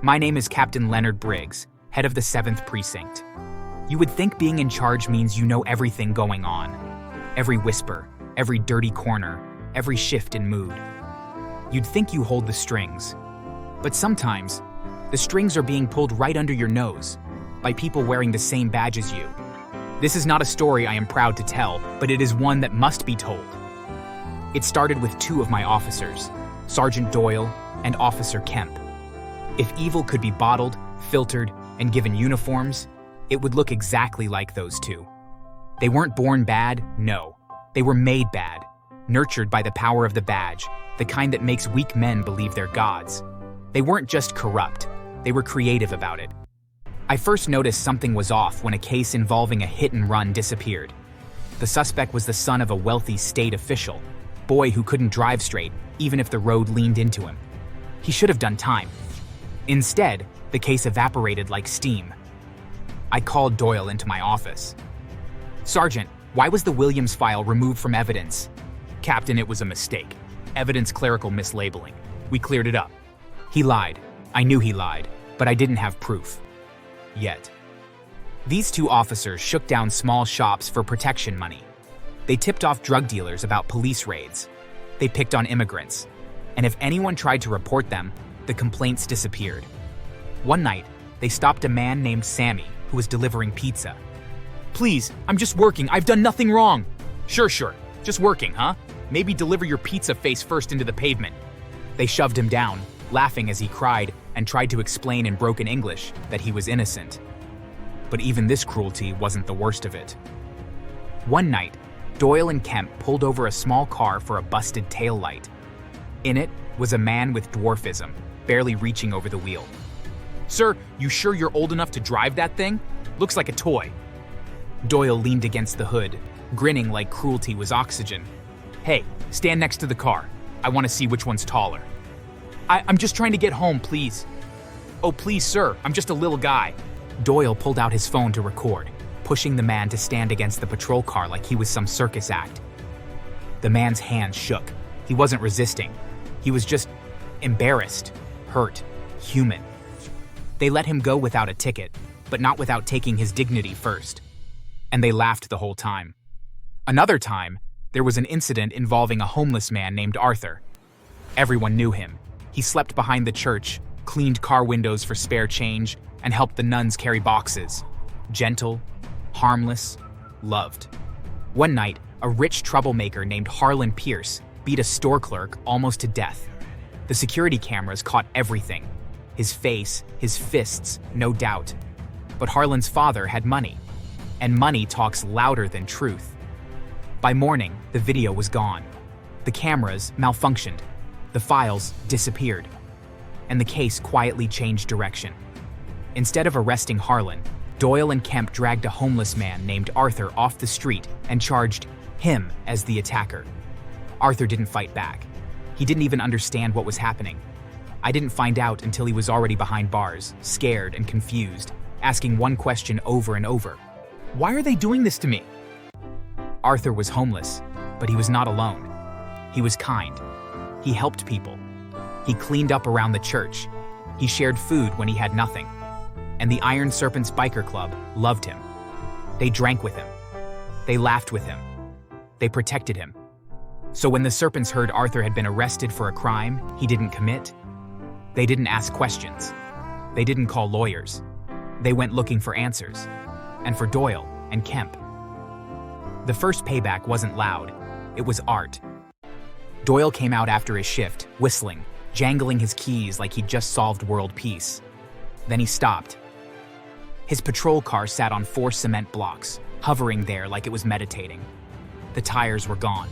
My name is Captain Leonard Briggs, head of the 7th Precinct. You would think being in charge means you know everything going on. Every whisper, every dirty corner, every shift in mood. You'd think you hold the strings. But sometimes, the strings are being pulled right under your nose by people wearing the same badge as you. This is not a story I am proud to tell, but it is one that must be told. It started with two of my officers, Sergeant Doyle and Officer Kemp. If evil could be bottled, filtered, and given uniforms, it would look exactly like those two. They weren't born bad, no. They were made bad, nurtured by the power of the badge, the kind that makes weak men believe they're gods. They weren't just corrupt, they were creative about it. I first noticed something was off when a case involving a hit-and-run disappeared. The suspect was the son of a wealthy state official, boy who couldn't drive straight, even if the road leaned into him. He should have done time. Instead, the case evaporated like steam. I called Doyle into my office. "Sergeant, why was the Williams file removed from evidence?" "Captain, it was a mistake. Evidence clerical mislabeling. We cleared it up." He lied. I knew he lied, but I didn't have proof. Yet. These two officers shook down small shops for protection money. They tipped off drug dealers about police raids. They picked on immigrants. And if anyone tried to report them, the complaints disappeared. One night, they stopped a man named Sammy who was delivering pizza. "Please, I'm just working. I've done nothing wrong." Sure. Just working, huh? Maybe deliver your pizza face first into the pavement." They shoved him down, laughing as he cried and tried to explain in broken English that he was innocent. But even this cruelty wasn't the worst of it. One night, Doyle and Kemp pulled over a small car for a busted taillight. In it was a man with dwarfism, barely reaching over the wheel. "Sir, you sure you're old enough to drive that thing? Looks like a toy." Doyle leaned against the hood, grinning like cruelty was oxygen. "Hey, stand next to the car. I want to see which one's taller." I'm just trying to get home, please." "Oh, please, sir, I'm just a little guy." Doyle pulled out his phone to record, pushing the man to stand against the patrol car like he was some circus act. The man's hands shook. He wasn't resisting. He was just embarrassed, hurt, human. They let him go without a ticket, but not without taking his dignity first. And they laughed the whole time. Another time, there was an incident involving a homeless man named Arthur. Everyone knew him. He slept behind the church, cleaned car windows for spare change, and helped the nuns carry boxes. Gentle, harmless, loved. One night, a rich troublemaker named Harlan Pierce beat a store clerk almost to death. The security cameras caught everything. His face, his fists, no doubt. But Harlan's father had money. And money talks louder than truth. By morning, the video was gone. The cameras malfunctioned. The files disappeared. And the case quietly changed direction. Instead of arresting Harlan, Doyle and Kemp dragged a homeless man named Arthur off the street and charged him as the attacker. Arthur didn't fight back. He didn't even understand what was happening. I didn't find out until he was already behind bars, scared and confused, asking one question over and over. "Why are they doing this to me?" Arthur was homeless, but he was not alone. He was kind. He helped people. He cleaned up around the church. He shared food when he had nothing. And the Iron Serpents Biker Club loved him. They drank with him. They laughed with him. They protected him. So when the Serpents heard Arthur had been arrested for a crime he didn't commit, they didn't ask questions. They didn't call lawyers. They went looking for answers. And for Doyle and Kemp. The first payback wasn't loud. It was art. Doyle came out after his shift, whistling, jangling his keys like he'd just solved world peace. Then he stopped. His patrol car sat on 4 cement blocks, hovering there like it was meditating. The tires were gone.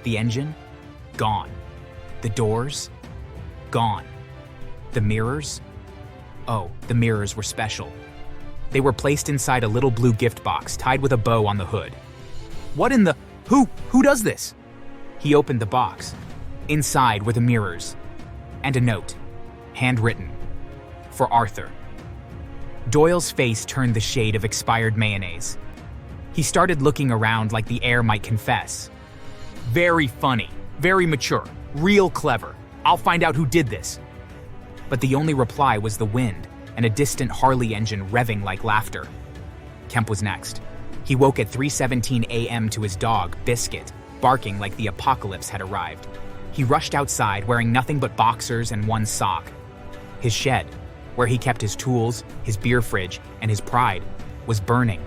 The engine? Gone. The doors? Gone. The mirrors? Oh, the mirrors were special. They were placed inside a little blue gift box tied with a bow on the hood. "What in the... Who does this?" He opened the box. Inside were the mirrors. And a note, handwritten, for Arthur. Doyle's face turned the shade of expired mayonnaise. He started looking around like the air might confess. "Very funny, very mature, real clever. I'll find out who did this." but the only reply was the wind and a distant Harley engine revving like laughter. Kemp was next. He woke at 3:17 a.m. to his dog, Biscuit, barking like the apocalypse had arrived. He rushed outside wearing nothing but boxers and one sock. His shed, where he kept his tools, his beer fridge, and his pride, was burning.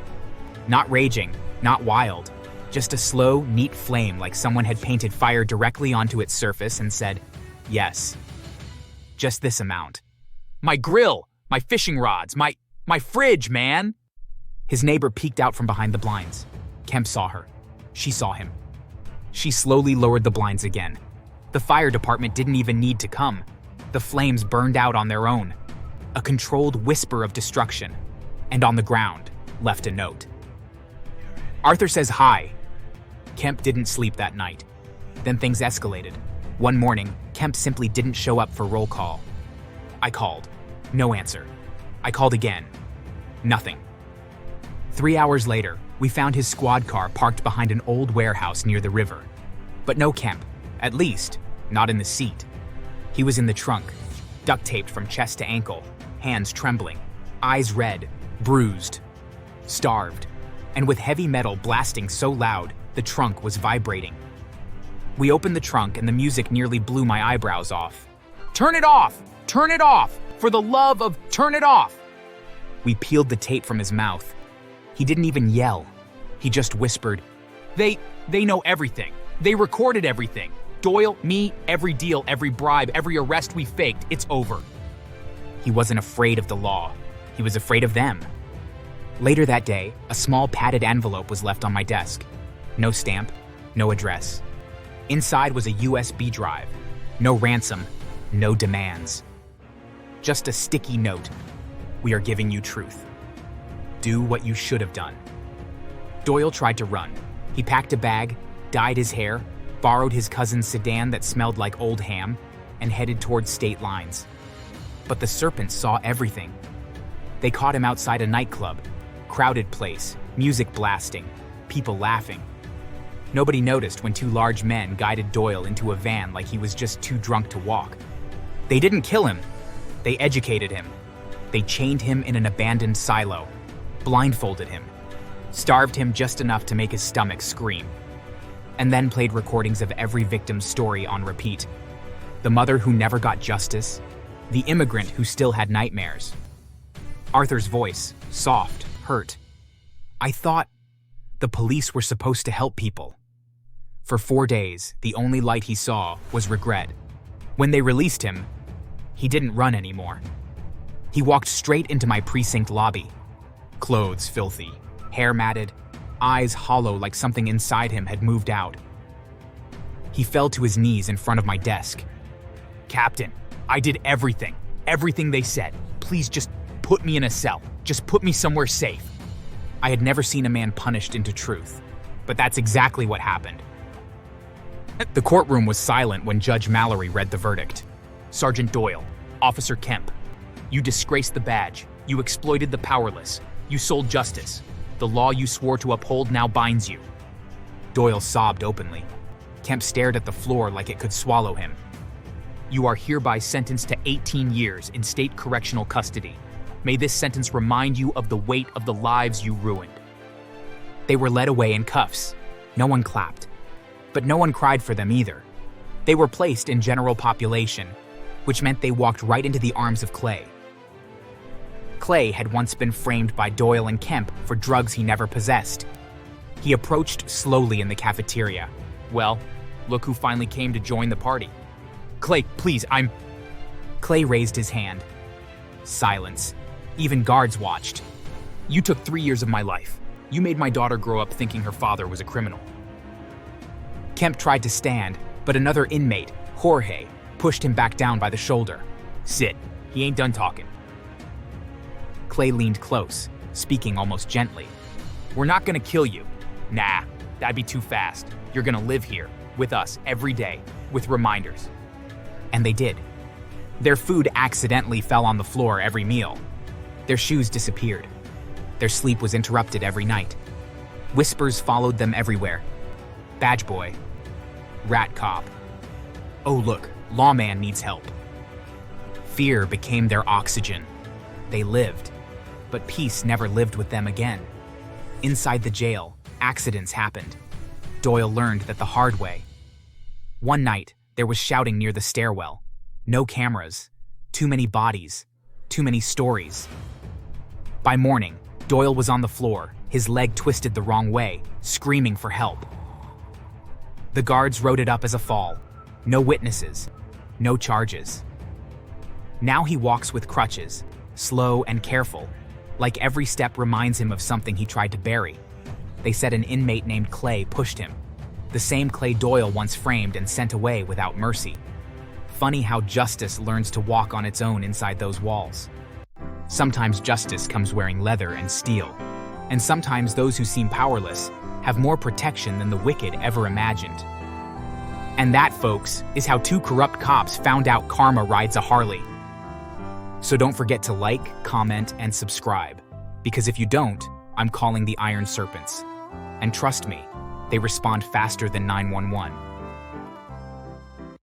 Not raging, not wild, just a slow, neat flame like someone had painted fire directly onto its surface and said, yes. Just this amount. My grill, my fishing rods, my fridge, man! His neighbor peeked out from behind the blinds. Kemp saw her. She saw him. She slowly lowered the blinds again. The fire department didn't even need to come. The flames burned out on their own. A controlled whisper of destruction. And on the ground, left a note. Arthur says hi. Kemp didn't sleep that night. Then things escalated. One morning, Kemp simply didn't show up for roll call. I called. No answer. I called again. Nothing. 3 hours later, we found his squad car parked behind an old warehouse near the river. But no Kemp, at least, not in the seat. He was in the trunk, duct taped from chest to ankle, hands trembling, eyes red, bruised, starved, and with heavy metal blasting so loud, the trunk was vibrating. We opened the trunk and the music nearly blew my eyebrows off. Turn it off! Turn it off! For the love of turn it off! We peeled the tape from his mouth. He didn't even yell. He just whispered, They know everything. They recorded everything. Doyle, me, every deal, every bribe, every arrest we faked, it's over. He wasn't afraid of the law. He was afraid of them. Later that day, a small padded envelope was left on my desk. No stamp, no address. Inside was a USB drive. No ransom, no demands. Just a sticky note. We are giving you truth. Do what you should have done. Doyle tried to run. He packed a bag, dyed his hair, borrowed his cousin's sedan that smelled like old ham, and headed towards state lines. But the serpents saw everything. They caught him outside a nightclub, crowded place, music blasting, people laughing. Nobody noticed when two large men guided Doyle into a van like he was just too drunk to walk. They didn't kill him. They educated him. They chained him in an abandoned silo, blindfolded him, starved him just enough to make his stomach scream, and then played recordings of every victim's story on repeat. The mother who never got justice, the immigrant who still had nightmares. Arthur's voice, soft, hurt. I thought the police were supposed to help people. For 4 days, the only light he saw was regret. When they released him, he didn't run anymore. He walked straight into my precinct lobby. Clothes filthy, hair matted, eyes hollow like something inside him had moved out. He fell to his knees in front of my desk. Captain, I did everything they said. Please just put me in a cell. Just put me somewhere safe. I had never seen a man punished into truth, but that's exactly what happened. The courtroom was silent when Judge Mallory read the verdict. Sergeant Doyle, Officer Kemp, you disgraced the badge. You exploited the powerless. You sold justice. The law you swore to uphold now binds you. Doyle sobbed openly. Kemp stared at the floor like it could swallow him. You are hereby sentenced to 18 years in state correctional custody. May this sentence remind you of the weight of the lives you ruined. They were led away in cuffs. No one clapped. But no one cried for them either. They were placed in general population, which meant they walked right into the arms of Clay. Clay had once been framed by Doyle and Kemp for drugs he never possessed. He approached slowly in the cafeteria. Well, look who finally came to join the party. Clay, please, Clay raised his hand. Silence. Even guards watched. You took 3 years of my life. You made my daughter grow up thinking her father was a criminal. Kemp tried to stand, but another inmate, Jorge, pushed him back down by the shoulder. Sit. He ain't done talking. Clay leaned close, speaking almost gently. We're not gonna kill you. Nah, that'd be too fast. You're gonna live here, with us, every day, with reminders. And they did. Their food accidentally fell on the floor every meal. Their shoes disappeared. Their sleep was interrupted every night. Whispers followed them everywhere. Badge boy. Rat cop. Oh look, lawman needs help. Fear became their oxygen. They lived, but peace never lived with them again. Inside the jail, accidents happened. Doyle learned that the hard way. One night, there was shouting near the stairwell. No cameras. Too many bodies. Too many stories. By morning, Doyle was on the floor, his leg twisted the wrong way, screaming for help. The guards wrote it up as a fall. No witnesses. No charges. Now he walks with crutches, slow and careful, like every step reminds him of something he tried to bury. They said an inmate named Clay pushed him. The same Clay Doyle once framed and sent away without mercy. Funny how justice learns to walk on its own inside those walls. Sometimes justice comes wearing leather and steel, and sometimes those who seem powerless have more protection than the wicked ever imagined. And that, folks, is how two corrupt cops found out karma rides a Harley. So don't forget to like, comment, and subscribe, because if you don't, I'm calling the Iron Serpents. And trust me, they respond faster than 911.